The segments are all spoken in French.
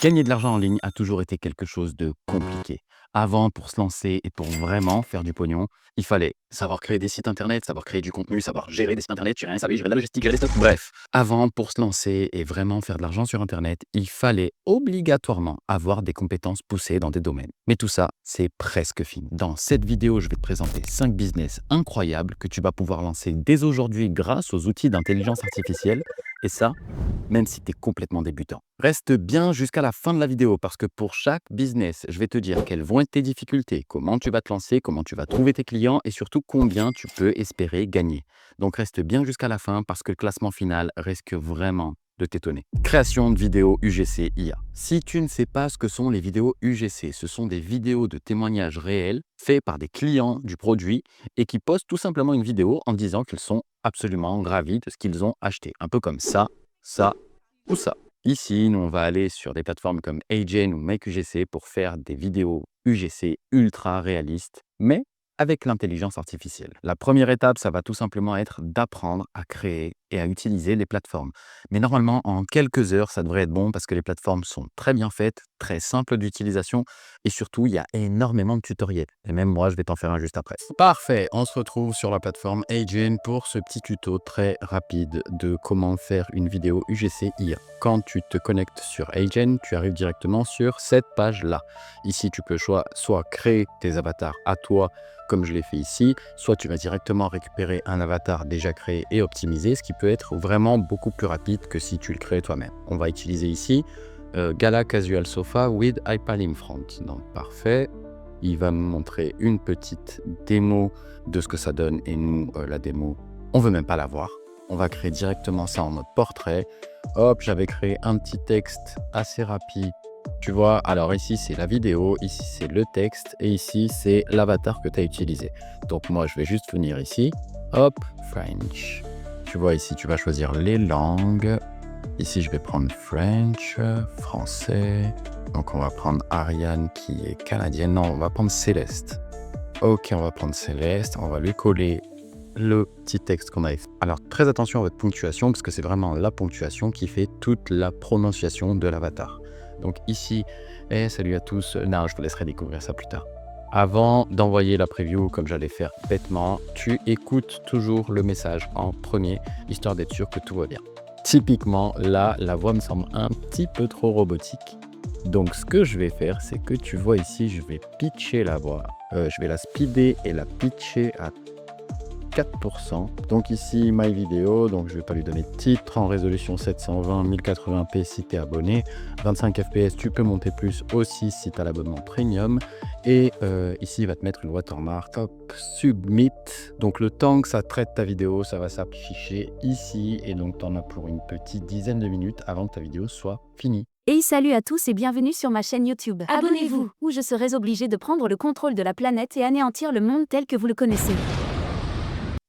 Gagner de l'argent en ligne a toujours été quelque chose de compliqué. Avant, pour se lancer et pour vraiment faire du pognon, il fallait savoir créer des sites internet, savoir créer du contenu, savoir gérer des sites internet, gérer un service, gérer la logistique, gérer les stocks. Bref, avant, pour se lancer et vraiment faire de l'argent sur internet, il fallait obligatoirement avoir des compétences poussées dans des domaines. Mais tout ça, c'est presque fini. Dans cette vidéo, je vais te présenter 5 business incroyables que tu vas pouvoir lancer dès aujourd'hui grâce aux outils d'intelligence artificielle. Et ça, même si tu es complètement débutant. Reste bien jusqu'à la fin de la vidéo parce que pour chaque business, je vais te dire quelles vont être tes difficultés, comment tu vas te lancer, comment tu vas trouver tes clients et surtout combien tu peux espérer gagner. Donc reste bien jusqu'à la fin parce que le classement final risque vraiment de t'étonner. Création de vidéos UGC IA. Si tu ne sais pas ce que sont les vidéos UGC, ce sont des vidéos de témoignages réels faits par des clients du produit et qui postent tout simplement une vidéo en disant qu'ils sont absolument ravis de ce qu'ils ont acheté. Un peu comme ça ou ça. Ici, nous, on va aller sur des plateformes comme Agen ou MakeUGC pour faire des vidéos UGC ultra réalistes, mais avec l'intelligence artificielle. La première étape, ça va tout simplement être d'apprendre à créer et à utiliser les plateformes. Mais normalement, en quelques heures, ça devrait être bon parce que les plateformes sont très bien faites, très simples d'utilisation et surtout, il y a énormément de tutoriels. Et même moi, je vais t'en faire un juste après. Parfait, on se retrouve sur la plateforme Agen pour ce petit tuto très rapide de comment faire une vidéo UGC IA. Quand tu te connectes sur Agen, tu arrives directement sur cette page-là. Ici, tu peux soit créer tes avatars à toi, comme je l'ai fait ici, soit tu vas directement récupérer un avatar déjà créé et optimisé, ce qui peut être vraiment beaucoup plus rapide que si tu le crées toi-même. On va utiliser ici Gala Casual Sofa with Hyperlink Front. Donc parfait, il va me montrer une petite démo de ce que ça donne et nous, la démo, on ne veut même pas la voir. On va créer directement ça en mode portrait. Hop, j'avais créé un petit texte assez rapide. Tu vois, alors ici c'est la vidéo, ici c'est le texte et ici c'est l'avatar que tu as utilisé. Donc moi je vais juste venir ici, hop, French. Tu vois ici tu vas choisir les langues. Ici je vais prendre French, français. Donc on va prendre Ariane qui est canadienne. Non, on va prendre Céleste. Ok, on va prendre Céleste, on va lui coller le petit texte qu'on avait fait. Alors très attention à votre ponctuation parce que c'est vraiment la ponctuation qui fait toute la prononciation de l'avatar. Donc ici, salut à tous. Non, je vous laisserai découvrir ça plus tard. Avant d'envoyer la preview comme j'allais faire bêtement, tu écoutes toujours le message en premier, histoire d'être sûr que tout va bien. Typiquement, là, la voix me semble un petit peu trop robotique. Donc ce que je vais faire, c'est que tu vois ici, je vais pitcher la voix. Je vais la speeder et la pitcher à 4%. Donc ici, My Video, donc je vais pas lui donner de titre, en résolution 720, 1080p si tu es abonné, 25 fps, tu peux monter plus aussi si tu as l'abonnement premium. Et ici, il va te mettre une watermark, hop, submit. Donc le temps que ça traite ta vidéo, ça va s'afficher ici et donc tu en as pour une petite dizaine de minutes avant que ta vidéo soit finie. Hey, salut à tous et bienvenue sur ma chaîne YouTube. Abonnez-vous, où je serai obligé de prendre le contrôle de la planète et anéantir le monde tel que vous le connaissez.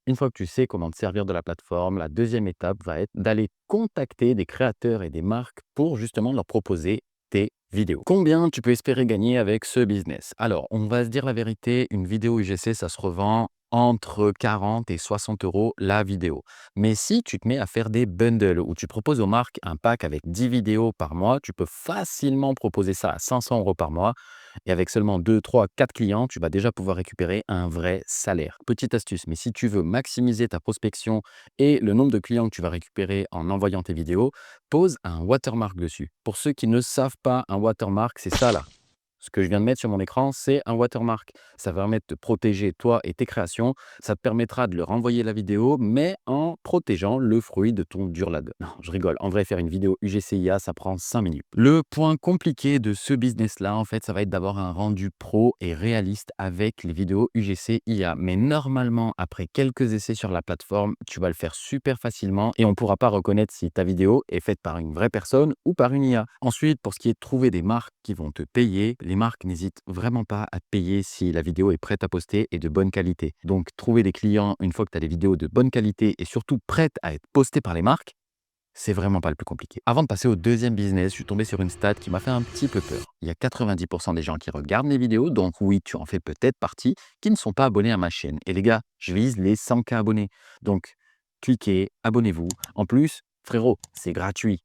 Une fois que tu sais comment te servir de la plateforme, la deuxième étape va être d'aller contacter des créateurs et des marques pour justement leur proposer tes vidéos. Combien tu peux espérer gagner avec ce business? Alors, on va se dire la vérité, une vidéo UGC, ça se revend entre 40 et 60 euros la vidéo. Mais si tu te mets à faire des bundles où tu proposes aux marques un pack avec 10 vidéos par mois, tu peux facilement proposer ça à 500 euros par mois. Et avec seulement 2, 3, 4 clients, tu vas déjà pouvoir récupérer un vrai salaire. Petite astuce, mais si tu veux maximiser ta prospection et le nombre de clients que tu vas récupérer en envoyant tes vidéos, pose un watermark dessus. Pour ceux qui ne savent pas, un watermark, c'est ça là. Ce que je viens de mettre sur mon écran, c'est un watermark. Ça va permettre de protéger toi et tes créations. Ça te permettra de leur envoyer la vidéo, mais en protégeant le fruit de ton dur lab. Non, je rigole. En vrai, faire une vidéo UGC-IA, ça prend 5 minutes. Le point compliqué de ce business-là, en fait, ça va être d'avoir un rendu pro et réaliste avec les vidéos UGC-IA. Mais normalement, après quelques essais sur la plateforme, tu vas le faire super facilement et on ne pourra pas reconnaître si ta vidéo est faite par une vraie personne ou par une IA. Ensuite, pour ce qui est de trouver des marques qui vont te payer, les marques n'hésitent vraiment pas à te payer si la vidéo est prête à poster et de bonne qualité. Donc, trouver des clients une fois que tu as des vidéos de bonne qualité et surtout prêtes à être postées par les marques, c'est vraiment pas le plus compliqué. Avant de passer au deuxième business, je suis tombé sur une stat qui m'a fait un petit peu peur. Il y a 90% des gens qui regardent les vidéos, donc oui, tu en fais peut-être partie, qui ne sont pas abonnés à ma chaîne. Et les gars, je vise les 100K abonnés. Donc, cliquez, abonnez-vous. En plus, frérot, c'est gratuit.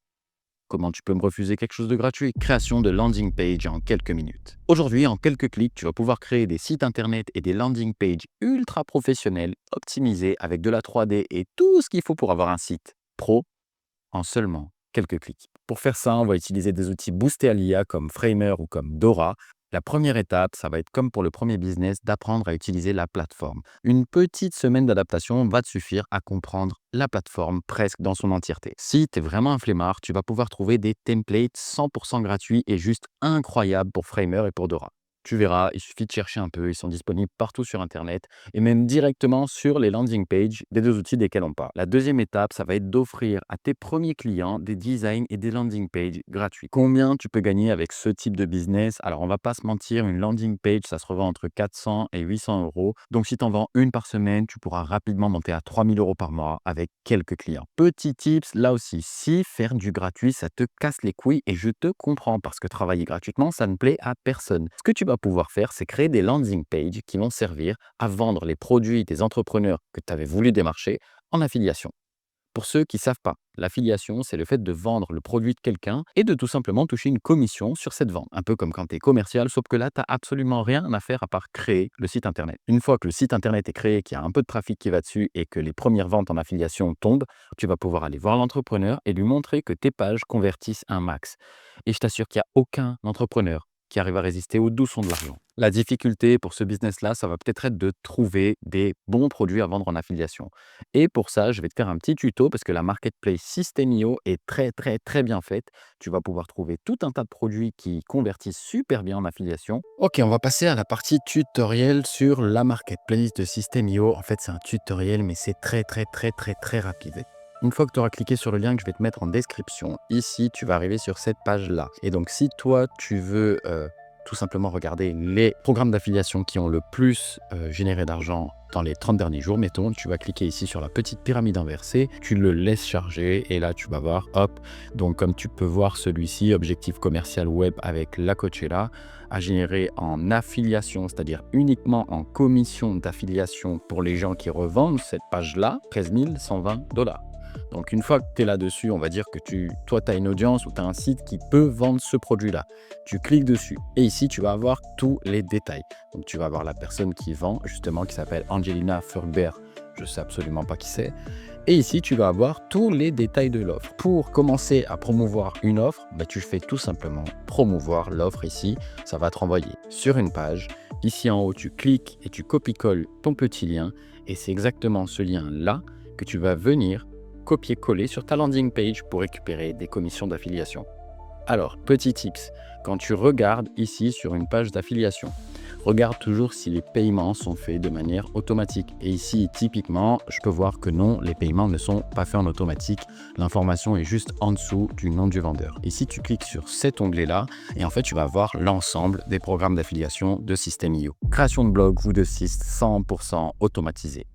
comment tu peux me refuser quelque chose de gratuit, création de landing page en quelques minutes. Aujourd'hui, en quelques clics, tu vas pouvoir créer des sites internet et des landing pages ultra professionnels, optimisés avec de la 3D et tout ce qu'il faut pour avoir un site pro en seulement quelques clics. Pour faire ça, on va utiliser des outils boostés à l'IA comme Framer ou comme Dora. La première étape, ça va être comme pour le premier business, d'apprendre à utiliser la plateforme. Une petite semaine d'adaptation va te suffire à comprendre la plateforme presque dans son entièreté. Si tu es vraiment un flemmard, tu vas pouvoir trouver des templates 100% gratuits et juste incroyables pour Framer et pour Dora. Tu verras, il suffit de chercher un peu, ils sont disponibles partout sur Internet et même directement sur les landing pages des deux outils desquels on parle. La deuxième étape, ça va être d'offrir à tes premiers clients des designs et des landing pages gratuits. Combien tu peux gagner avec ce type de business? Alors, on va pas se mentir, une landing page, ça se revend entre 400 et 800 euros. Donc, si tu en vends une par semaine, tu pourras rapidement monter à 3000 euros par mois avec quelques clients. Petit tips, là aussi, si faire du gratuit, ça te casse les couilles et je te comprends parce que travailler gratuitement, ça ne plaît à personne. Ce que tu vas pouvoir faire, c'est créer des landing pages qui vont servir à vendre les produits des entrepreneurs que tu avais voulu démarcher en affiliation. Pour ceux qui ne savent pas, l'affiliation, c'est le fait de vendre le produit de quelqu'un et de tout simplement toucher une commission sur cette vente. Un peu comme quand tu es commercial, sauf que là, tu n'as absolument rien à faire à part créer le site internet. Une fois que le site internet est créé, qu'il y a un peu de trafic qui va dessus et que les premières ventes en affiliation tombent, tu vas pouvoir aller voir l'entrepreneur et lui montrer que tes pages convertissent un max. Et je t'assure qu'il n'y a aucun entrepreneur qui arrive à résister aux doux sons de l'argent. La difficulté pour ce business-là, ça va peut-être être de trouver des bons produits à vendre en affiliation. Et pour ça, je vais te faire un petit tuto parce que la marketplace System.io est très, très, très bien faite. Tu vas pouvoir trouver tout un tas de produits qui convertissent super bien en affiliation. Ok, on va passer à la partie tutoriel sur la marketplace de System.io. En fait, c'est un tutoriel, mais c'est très, très, très, très, très rapide. Une fois que tu auras cliqué sur le lien que je vais te mettre en description, ici, tu vas arriver sur cette page-là. Et donc, si toi, tu veux tout simplement regarder les programmes d'affiliation qui ont le plus généré d'argent dans les 30 derniers jours, mettons, tu vas cliquer ici sur la petite pyramide inversée, tu le laisses charger et là, tu vas voir, hop, donc comme tu peux voir celui-ci, objectif commercial web avec la Coachella, a généré en affiliation, c'est-à-dire uniquement en commission d'affiliation pour les gens qui revendent cette page-là, 13 120 $. Donc, une fois que tu es là-dessus, on va dire que tu as une audience ou tu as un site qui peut vendre ce produit-là. Tu cliques dessus et ici, tu vas avoir tous les détails. Donc, tu vas avoir la personne qui vend, justement, qui s'appelle Angelina Furber. Je ne sais absolument pas qui c'est. Et ici, tu vas avoir tous les détails de l'offre. Pour commencer à promouvoir une offre, tu fais tout simplement promouvoir l'offre ici. Ça va te renvoyer sur une page. Ici, en haut, tu cliques et tu copies-colles ton petit lien. Et c'est exactement ce lien-là que tu vas venir copier-coller sur ta landing page pour récupérer des commissions d'affiliation. Alors, petit tips, quand tu regardes ici sur une page d'affiliation, regarde toujours si les paiements sont faits de manière automatique. Et ici, typiquement, je peux voir que non, les paiements ne sont pas faits en automatique. L'information est juste en dessous du nom du vendeur. Ici, tu cliques sur cet onglet-là et en fait, tu vas voir l'ensemble des programmes d'affiliation de System.io. Création de blog ou de site 100% automatisé.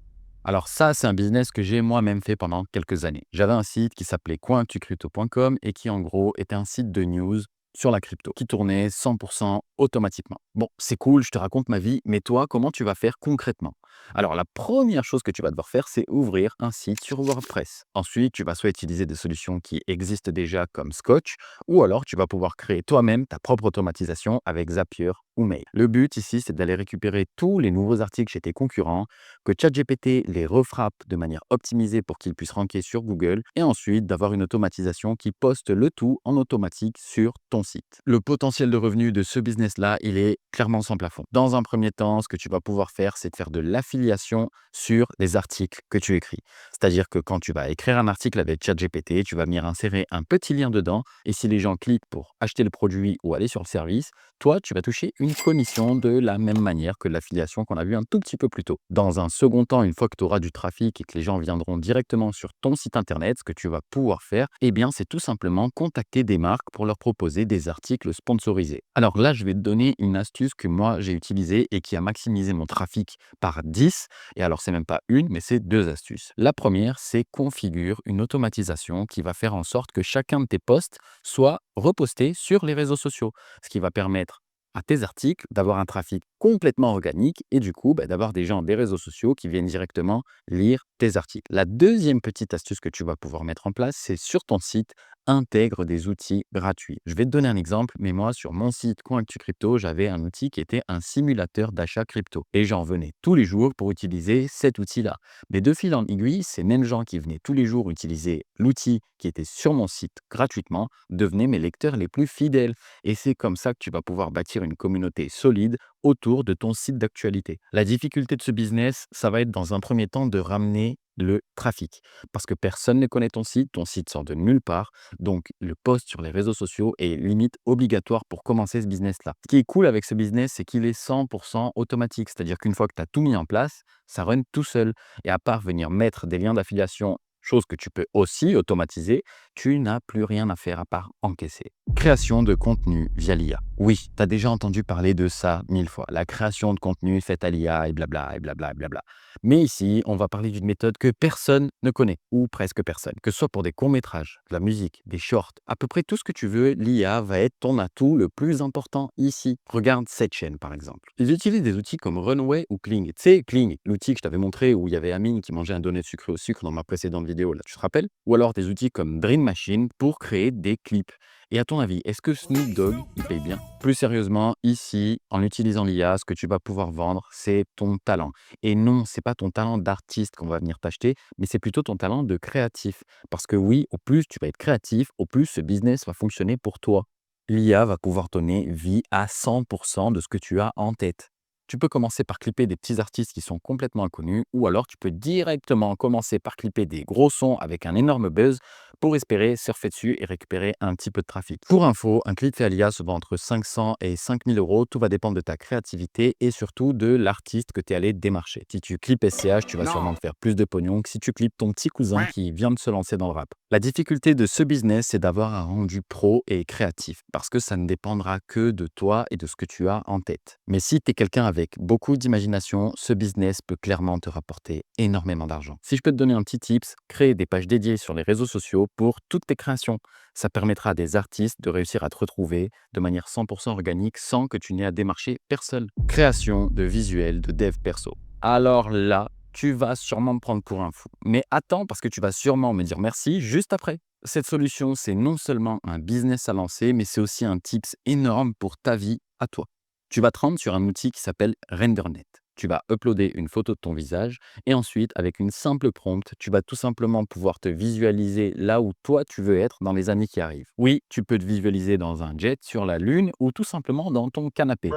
Alors ça, c'est un business que j'ai moi-même fait pendant quelques années. J'avais un site qui s'appelait cointucrypto.com et qui en gros était un site de news sur la crypto, qui tournait 100% automatiquement. Bon, c'est cool, je te raconte ma vie, mais toi, comment tu vas faire concrètement? Alors, la première chose que tu vas devoir faire, c'est ouvrir un site sur WordPress. Ensuite, tu vas soit utiliser des solutions qui existent déjà comme Scotch, ou alors tu vas pouvoir créer toi-même ta propre automatisation avec Zapier ou Mail. Le but ici, c'est d'aller récupérer tous les nouveaux articles chez tes concurrents, que ChatGPT les refrappe de manière optimisée pour qu'ils puissent ranker sur Google, et ensuite d'avoir une automatisation qui poste le tout en automatique sur ton site. Le potentiel de revenu de ce business-là, il est clairement sans plafond. Dans un premier temps, ce que tu vas pouvoir faire, c'est de faire de l'affiliation sur les articles que tu écris. C'est-à-dire que quand tu vas écrire un article avec ChatGPT, tu vas venir insérer un petit lien dedans et si les gens cliquent pour acheter le produit ou aller sur le service, toi, tu vas toucher une commission de la même manière que l'affiliation qu'on a vu un tout petit peu plus tôt. Dans un second temps, une fois que tu auras du trafic et que les gens viendront directement sur ton site internet, ce que tu vas pouvoir faire, c'est tout simplement contacter des marques pour leur proposer des articles sponsorisés. Alors là, je vais te donner une astuce que moi, j'ai utilisée et qui a maximisé mon trafic par 10. Et alors, c'est même pas une, mais c'est deux astuces. La première, c'est configure une automatisation qui va faire en sorte que chacun de tes posts soit reposté sur les réseaux sociaux, ce qui va permettre à tes articles d'avoir un trafic complètement organique et du coup, d'avoir des gens des réseaux sociaux qui viennent directement lire tes articles. La deuxième petite astuce que tu vas pouvoir mettre en place, c'est sur ton site, intègre des outils gratuits. Je vais te donner un exemple, mais moi, sur mon site Coinactu Crypto, j'avais un outil qui était un simulateur d'achat crypto et j'en venais tous les jours pour utiliser cet outil-là. Mais de fil en aiguille, ces mêmes gens qui venaient tous les jours utiliser l'outil qui était sur mon site gratuitement devenaient mes lecteurs les plus fidèles. Et c'est comme ça que tu vas pouvoir bâtir une communauté solide autour de ton site d'actualité. La difficulté de ce business, ça va être dans un premier temps de ramener le trafic. Parce que personne ne connaît ton site sort de nulle part. Donc le post sur les réseaux sociaux est limite obligatoire pour commencer ce business-là. Ce qui est cool avec ce business, c'est qu'il est 100% automatique. C'est-à-dire qu'une fois que tu as tout mis en place, ça run tout seul. Et à part venir mettre des liens d'affiliation, chose que tu peux aussi automatiser, tu n'as plus rien à faire à part encaisser. Création de contenu via l'IA. Oui, tu as déjà entendu parler de ça 1000 fois. La création de contenu faite à l'IA et blabla, et blabla, et blabla. Mais ici, on va parler d'une méthode que personne ne connaît, ou presque personne. Que ce soit pour des courts-métrages, de la musique, des shorts, à peu près tout ce que tu veux, l'IA va être ton atout le plus important ici. Regarde cette chaîne, par exemple. Ils utilisent des outils comme Runway ou Kling. Tu sais, Kling, l'outil que je t'avais montré où il y avait Amine qui mangeait un donut sucré au sucre dans ma précédente vidéo, là, tu te rappelles? Ou alors des outils comme Dream Machine pour créer des clips. Et à ton avis, est-ce que Snoop Dogg, il paye bien? Plus sérieusement, ici, en utilisant l'IA, ce que tu vas pouvoir vendre, c'est ton talent. Et non, c'est pas ton talent d'artiste qu'on va venir t'acheter, mais c'est plutôt ton talent de créatif. Parce que oui, au plus tu vas être créatif, au plus ce business va fonctionner pour toi. L'IA va pouvoir donner vie à 100% de ce que tu as en tête. Tu peux commencer par clipper des petits artistes qui sont complètement inconnus, ou alors tu peux directement commencer par clipper des gros sons avec un énorme buzz pour espérer surfer dessus et récupérer un petit peu de trafic. Pour info, un clip fait à l'IA se vend entre 500 et 5000 euros. Tout va dépendre de ta créativité et surtout de l'artiste que tu es allé démarcher. Si tu clips SCH, tu vas sûrement te faire plus de pognon que si tu clips ton petit cousin qui vient de se lancer dans le rap. La difficulté de ce business, c'est d'avoir un rendu pro et créatif parce que ça ne dépendra que de toi et de ce que tu as en tête. Mais si tu es quelqu'un avec beaucoup d'imagination, ce business peut clairement te rapporter énormément d'argent. Si je peux te donner un petit tips, crée des pages dédiées sur les réseaux sociaux pour toutes tes créations. Ça permettra à des artistes de réussir à te retrouver de manière 100% organique sans que tu n'aies à démarcher personne. Création de visuels de dev perso. Alors là, tu vas sûrement me prendre pour un fou. Mais attends, parce que tu vas sûrement me dire merci juste après. Cette solution, c'est non seulement un business à lancer, mais c'est aussi un tips énorme pour ta vie à toi. Tu vas te rendre sur un outil qui s'appelle RenderNet. Tu vas uploader une photo de ton visage et ensuite, avec une simple prompt, tu vas tout simplement pouvoir te visualiser là où toi tu veux être dans les années qui arrivent. Oui, tu peux te visualiser dans un jet, sur la Lune ou tout simplement dans ton canapé.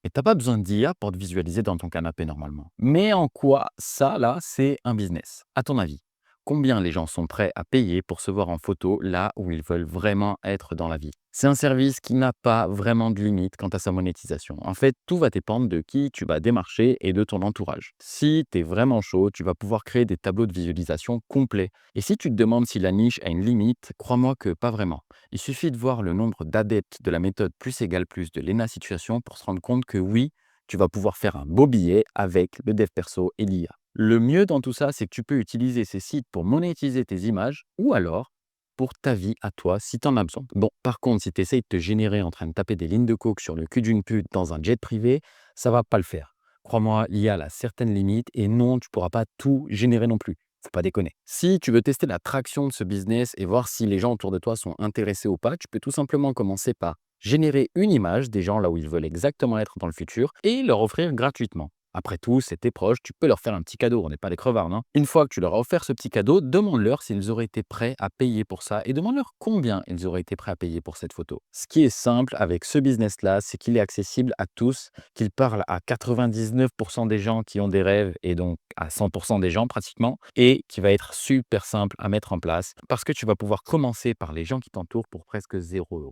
Et t'as pas besoin d'IA pour te visualiser dans ton canapé normalement. Mais en quoi ça, là, c'est un business? À ton avis, combien les gens sont prêts à payer pour se voir en photo là où ils veulent vraiment être dans la vie? C'est un service qui n'a pas vraiment de limite quant à sa monétisation. En fait, tout va dépendre de qui tu vas démarcher et de ton entourage. Si tu es vraiment chaud, tu vas pouvoir créer des tableaux de visualisation complets. Et si tu te demandes si la niche a une limite, crois-moi que pas vraiment. Il suffit de voir le nombre d'adeptes de la méthode plus égale plus de Lena Situation pour se rendre compte que oui, tu vas pouvoir faire un beau billet avec le dev perso et l'IA. Le mieux dans tout ça, c'est que tu peux utiliser ces sites pour monétiser tes images ou alors pour ta vie à toi si tu en as besoin. Bon, par contre, si tu essayes de te générer en train de taper des lignes de coke sur le cul d'une pute dans un jet privé, ça va pas le faire. Crois-moi, l'IA a certaines limites et non, tu pourras pas tout générer non plus. Faut pas déconner. Si tu veux tester la traction de ce business et voir si les gens autour de toi sont intéressés ou pas, tu peux tout simplement commencer par générer une image des gens là où ils veulent exactement être dans le futur et leur offrir gratuitement. Après tout, c'est tes proches, tu peux leur faire un petit cadeau, on n'est pas des crevards, non? Une fois que tu leur as offert ce petit cadeau, demande-leur s'ils auraient été prêts à payer pour ça et demande-leur combien ils auraient été prêts à payer pour cette photo. Ce qui est simple avec ce business-là, c'est qu'il est accessible à tous, qu'il parle à 99% des gens qui ont des rêves et donc à 100% des gens pratiquement, et qui va être super simple à mettre en place parce que tu vas pouvoir commencer par les gens qui t'entourent pour presque 0 €.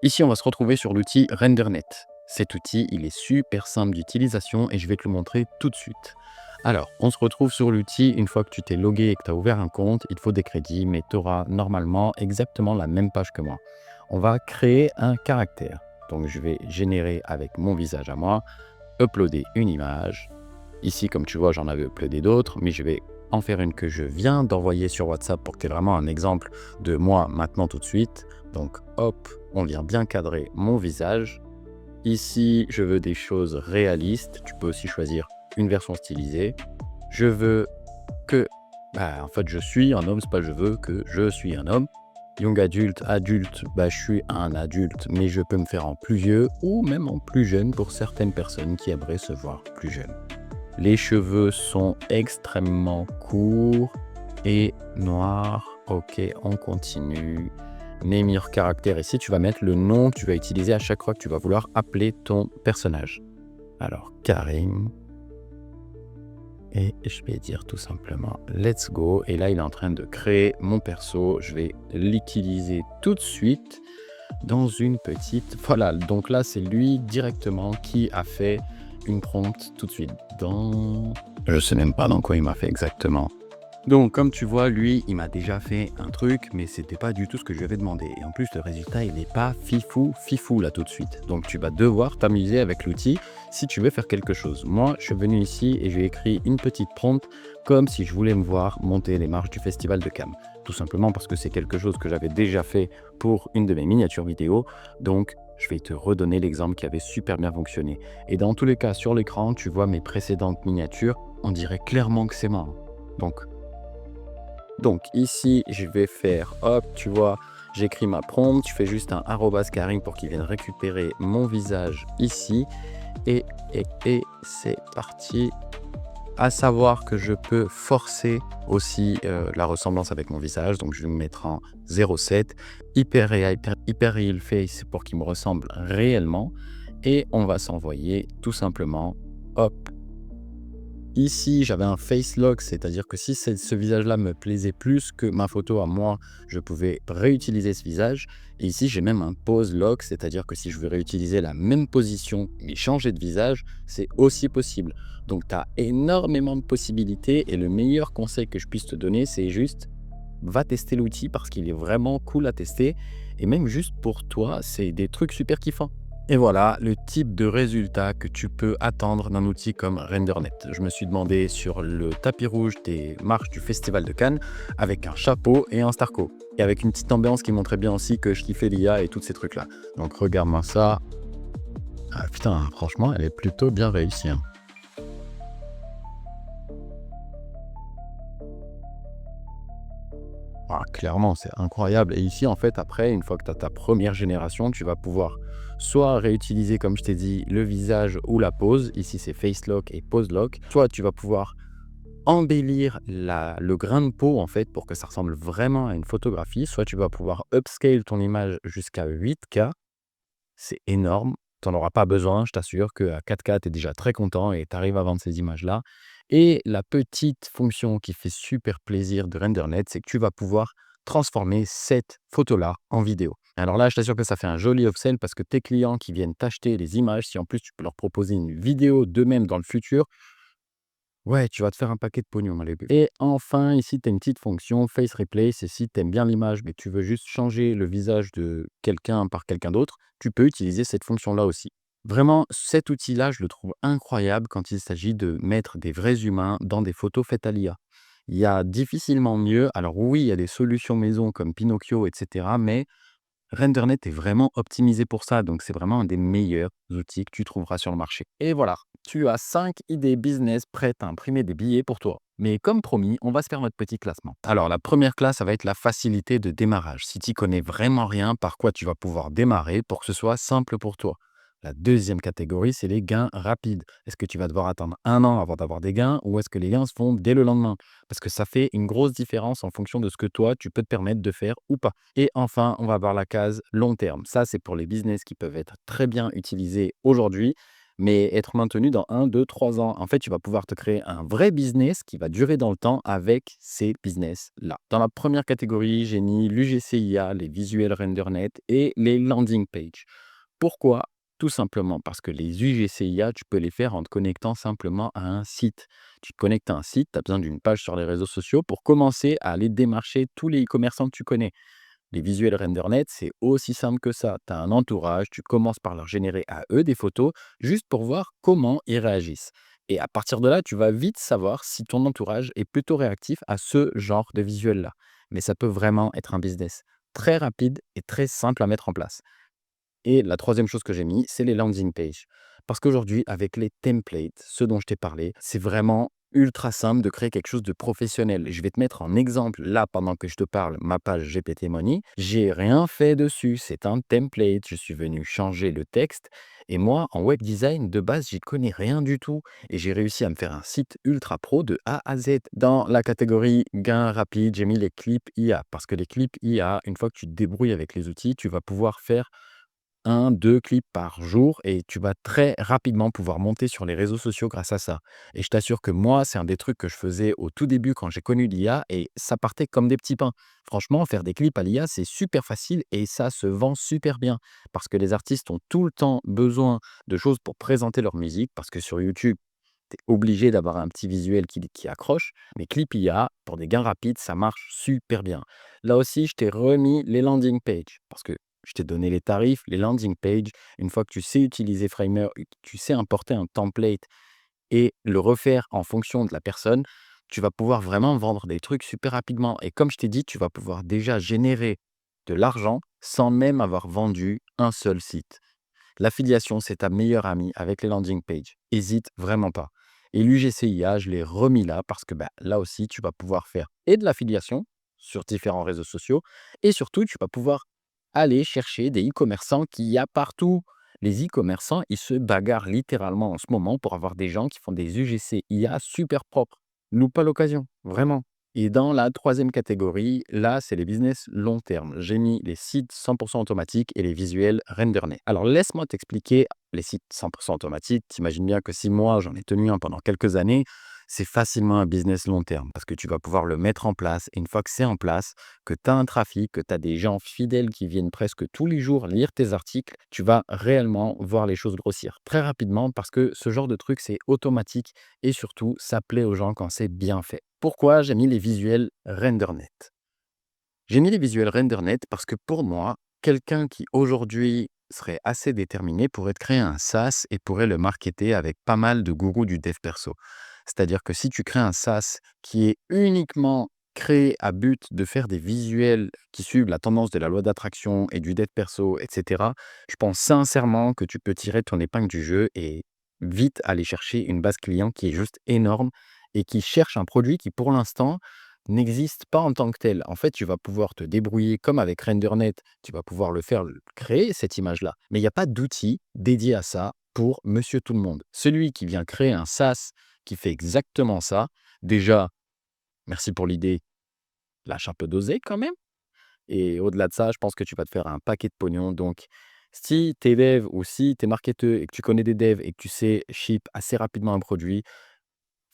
Ici, on va se retrouver sur l'outil RenderNet. Cet outil, il est super simple d'utilisation et je vais te le montrer tout de suite. Alors, on se retrouve sur l'outil. Une fois que tu t'es logué et que tu as ouvert un compte, il te faut des crédits, mais tu auras normalement exactement la même page que moi. On va créer un caractère. Donc, je vais générer avec mon visage à moi, uploader une image. Ici, comme tu vois, j'en avais uploadé d'autres, mais je vais en faire une que je viens d'envoyer sur WhatsApp pour que tu aies vraiment un exemple de moi maintenant tout de suite. Donc, hop, on vient bien cadrer mon visage. Ici, je veux des choses réalistes. Tu peux aussi choisir une version stylisée. Je veux que, en fait, je suis un homme, c'est pas je veux que je suis un homme. Young adulte, adulte, je suis un adulte, mais je peux me faire en plus vieux ou même en plus jeune pour certaines personnes qui aimeraient se voir plus jeune. Les cheveux sont extrêmement courts et noirs. Ok, on continue. Name your caractère. Ici, tu vas mettre le nom que tu vas utiliser à chaque fois que tu vas vouloir appeler ton personnage. Alors, Karim. Et je vais dire tout simplement let's go. Et là, il est en train de créer mon perso. Je vais l'utiliser tout de suite dans une petite... Voilà, donc là, c'est lui directement qui a fait une prompt tout de suite dans... Je sais même pas dans quoi il m'a fait exactement. Donc, comme tu vois, lui, il m'a déjà fait un truc, mais c'était pas du tout ce que je lui avais demandé. Et en plus, le résultat, il n'est pas fifou là tout de suite. Donc, tu vas devoir t'amuser avec l'outil si tu veux faire quelque chose. Moi, je suis venu ici et j'ai écrit une petite prompt comme si je voulais me voir monter les marches du Festival de Cannes. Tout simplement parce que c'est quelque chose que j'avais déjà fait pour une de mes miniatures vidéo. Donc, je vais te redonner l'exemple qui avait super bien fonctionné. Et dans tous les cas, sur l'écran, tu vois mes précédentes miniatures. On dirait clairement que c'est moi. Donc ici, je vais faire, hop, tu vois, j'écris ma prompt, tu fais juste un arrobas Karim pour qu'il vienne récupérer mon visage ici. Et c'est parti. À savoir que je peux forcer aussi la ressemblance avec mon visage. Donc je vais me mettre en 0,7. Hyper Real Face pour qu'il me ressemble réellement. Et on va s'envoyer tout simplement, hop. Ici, j'avais un face lock, c'est-à-dire que si ce visage-là me plaisait plus que ma photo à moi, je pouvais réutiliser ce visage. Et ici, j'ai même un pose lock, c'est-à-dire que si je veux réutiliser la même position mais changer de visage, c'est aussi possible. Donc, tu as énormément de possibilités et le meilleur conseil que je puisse te donner, c'est juste va tester l'outil parce qu'il est vraiment cool à tester. Et même juste pour toi, c'est des trucs super kiffants. Et voilà le type de résultat que tu peux attendre d'un outil comme RenderNet. Je me suis demandé sur le tapis rouge des marches du Festival de Cannes avec un chapeau et un Starco. Et avec une petite ambiance qui montrait bien aussi que je kiffais l'IA et tous ces trucs-là. Donc regarde-moi ça. Ah, putain, franchement, elle est plutôt bien réussie. Ah, clairement, c'est incroyable. Et ici, en fait, après, une fois que tu as ta première génération, tu vas pouvoir soit réutiliser, comme je t'ai dit, le visage ou la pose. Ici, c'est Face Lock et Pose Lock. Soit tu vas pouvoir embellir le grain de peau, en fait, pour que ça ressemble vraiment à une photographie. Soit tu vas pouvoir upscale ton image jusqu'à 8K. C'est énorme. Tu n'en auras pas besoin. Je t'assure qu'à 4K, tu es déjà très content et tu arrives à vendre ces images-là. Et la petite fonction qui fait super plaisir de RenderNet, c'est que tu vas pouvoir transformer cette photo-là en vidéo. Alors là, je t'assure que ça fait un joli upsell parce que tes clients qui viennent t'acheter les images, si en plus tu peux leur proposer une vidéo d'eux-mêmes dans le futur, ouais, tu vas te faire un paquet de pognon, mon bébé. Et enfin, ici, tu as une petite fonction Face Replace. Et si tu aimes bien l'image, mais tu veux juste changer le visage de quelqu'un par quelqu'un d'autre, tu peux utiliser cette fonction-là aussi. Vraiment, cet outil-là, je le trouve incroyable quand il s'agit de mettre des vrais humains dans des photos faites à l'IA. Il y a difficilement mieux. Alors oui, il y a des solutions maison comme Pinocchio, etc. Mais RenderNet est vraiment optimisé pour ça, donc c'est vraiment un des meilleurs outils que tu trouveras sur le marché. Et voilà, tu as 5 idées business prêtes à imprimer des billets pour toi. Mais comme promis, on va se faire notre petit classement. Alors la première classe, ça va être la facilité de démarrage. Si tu connais vraiment rien, par quoi tu vas pouvoir démarrer pour que ce soit simple pour toi. La deuxième catégorie, c'est les gains rapides. Est-ce que tu vas devoir attendre 1 an avant d'avoir des gains ou est-ce que les gains se font dès le lendemain? Parce que ça fait une grosse différence en fonction de ce que toi, tu peux te permettre de faire ou pas. Et enfin, on va voir la case long terme. Ça, c'est pour les business qui peuvent être très bien utilisés aujourd'hui, mais être maintenus dans 1, 2, 3 ans. En fait, tu vas pouvoir te créer un vrai business qui va durer dans le temps avec ces business-là. Dans la première catégorie, j'ai mis l'UGCIA, les visuels RenderNet et les landing pages. Pourquoi? Tout simplement parce que les UGCIA, tu peux les faire en te connectant simplement à un site. Tu te connectes à un site, tu as besoin d'une page sur les réseaux sociaux pour commencer à aller démarcher tous les e-commerçants que tu connais. Les visuels RenderNet, c'est aussi simple que ça. Tu as un entourage, tu commences par leur générer à eux des photos juste pour voir comment ils réagissent. Et à partir de là, tu vas vite savoir si ton entourage est plutôt réactif à ce genre de visuel-là. Mais ça peut vraiment être un business très rapide et très simple à mettre en place. Et la troisième chose que j'ai mis, c'est les landing pages. Parce qu'aujourd'hui, avec les templates, ce dont je t'ai parlé, c'est vraiment ultra simple de créer quelque chose de professionnel. Je vais te mettre en exemple, là, pendant que je te parle, ma page GPT Money. J'ai rien fait dessus. C'est un template. Je suis venu changer le texte. Et moi, en web design, de base, j'y connais rien du tout. Et j'ai réussi à me faire un site ultra pro de A à Z. Dans la catégorie gain rapide, j'ai mis les clips IA. Parce que les clips IA, une fois que tu te débrouilles avec les outils, tu vas pouvoir faire 1, 2 clips par jour et tu vas très rapidement pouvoir monter sur les réseaux sociaux grâce à ça. Et je t'assure que moi, c'est un des trucs que je faisais au tout début quand j'ai connu l'IA et ça partait comme des petits pains. Franchement, faire des clips à l'IA, c'est super facile et ça se vend super bien parce que les artistes ont tout le temps besoin de choses pour présenter leur musique parce que sur YouTube, tu es obligé d'avoir un petit visuel qui accroche. Mais clip IA, pour des gains rapides, ça marche super bien. Là aussi, je t'ai remis les landing pages parce que je t'ai donné les tarifs, les landing pages. Une fois que tu sais utiliser Framer, tu sais importer un template et le refaire en fonction de la personne, tu vas pouvoir vraiment vendre des trucs super rapidement. Et comme je t'ai dit, tu vas pouvoir déjà générer de l'argent sans même avoir vendu un seul site. L'affiliation, c'est ta meilleure amie avec les landing pages. Hésite vraiment pas. Et l'UGCIA, je l'ai remis là parce que là aussi, tu vas pouvoir faire et de l'affiliation sur différents réseaux sociaux et surtout, tu vas pouvoir aller chercher des e-commerçants qu'il y a partout. Les e-commerçants, ils se bagarrent littéralement en ce moment pour avoir des gens qui font des UGC IA super propres. Loupe pas l'occasion, vraiment. Et dans la troisième catégorie, là, c'est les business long terme. J'ai mis les sites 100% automatiques et les visuels RenderNet. Alors, laisse-moi t'expliquer les sites 100% automatiques. T'imagines bien que si moi, j'en ai tenu un pendant quelques années, c'est facilement un business long terme parce que tu vas pouvoir le mettre en place. Et une fois que c'est en place, que tu as un trafic, que tu as des gens fidèles qui viennent presque tous les jours lire tes articles, tu vas réellement voir les choses grossir très rapidement parce que ce genre de truc, c'est automatique et surtout, ça plaît aux gens quand c'est bien fait. Pourquoi j'ai mis les visuels RenderNet? J'ai mis les visuels RenderNet parce que pour moi, quelqu'un qui aujourd'hui serait assez déterminé pourrait te créer un SaaS et pourrait le marketer avec pas mal de gourous du dev perso. C'est-à-dire que si tu crées un SaaS qui est uniquement créé à but de faire des visuels qui suivent la tendance de la loi d'attraction et du dev perso, etc., je pense sincèrement que tu peux tirer ton épingle du jeu et vite aller chercher une base client qui est juste énorme et qui cherche un produit qui, pour l'instant, n'existe pas en tant que tel. En fait, tu vas pouvoir te débrouiller comme avec RenderNet, tu vas pouvoir le faire, créer cette image-là. Mais il n'y a pas d'outil dédié à ça pour monsieur tout le monde. Celui qui vient créer un SaaS qui fait exactement ça, déjà, merci pour l'idée, lâche un peu d'oser quand même. Et au-delà de ça, je pense que tu vas te faire un paquet de pognon. Donc, si tu es dev ou si tu es marketeur et que tu connais des devs et que tu sais ship assez rapidement un produit,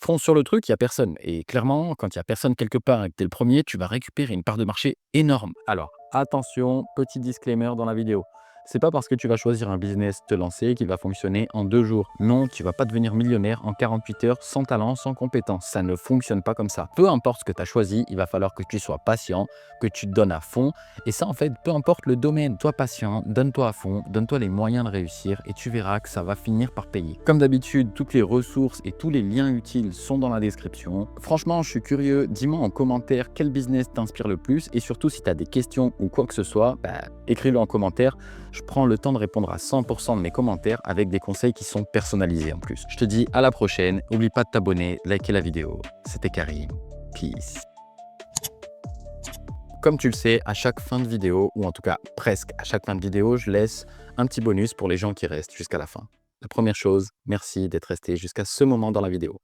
fonce sur le truc, il y a personne et clairement, quand il y a personne quelque part et que tu es le premier, tu vas récupérer une part de marché énorme. Alors, attention, petit disclaimer dans la vidéo. C'est pas parce que tu vas choisir un business, te lancer, qu'il va fonctionner en 2 jours. Non, tu vas pas devenir millionnaire en 48 heures sans talent, sans compétence. Ça ne fonctionne pas comme ça. Peu importe ce que tu as choisi, il va falloir que tu sois patient, que tu te donnes à fond. Et ça, en fait, peu importe le domaine, toi patient, donne-toi à fond, donne-toi les moyens de réussir et tu verras que ça va finir par payer. Comme d'habitude, toutes les ressources et tous les liens utiles sont dans la description. Franchement, je suis curieux, dis-moi en commentaire quel business t'inspire le plus et surtout si tu as des questions ou quoi que ce soit, écris-le en commentaire. Je prends le temps de répondre à 100% de mes commentaires avec des conseils qui sont personnalisés en plus. Je te dis à la prochaine, n'oublie pas de t'abonner, liker la vidéo. C'était Karim, peace. Comme tu le sais, à chaque fin de vidéo, ou en tout cas presque à chaque fin de vidéo, je laisse un petit bonus pour les gens qui restent jusqu'à la fin. La première chose, merci d'être resté jusqu'à ce moment dans la vidéo.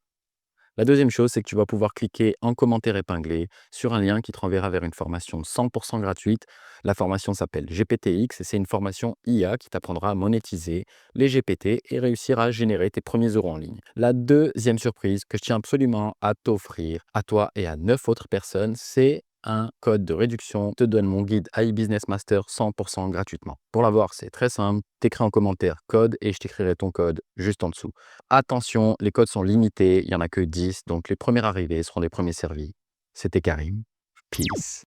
La deuxième chose, c'est que tu vas pouvoir cliquer en commentaire épinglé sur un lien qui te renverra vers une formation 100% gratuite. La formation s'appelle GPTX et c'est une formation IA qui t'apprendra à monétiser les GPT et réussir à générer tes premiers euros en ligne. La deuxième surprise que je tiens absolument à t'offrir, à toi et à 9 autres personnes, c'est un code de réduction. Je te donne mon guide AI Business Master 100% gratuitement. Pour l'avoir, c'est très simple. T'écris en commentaire code et je t'écrirai ton code juste en dessous. Attention, les codes sont limités, il n'y en a que 10, donc les premiers arrivés seront les premiers servis. C'était Karim. Peace.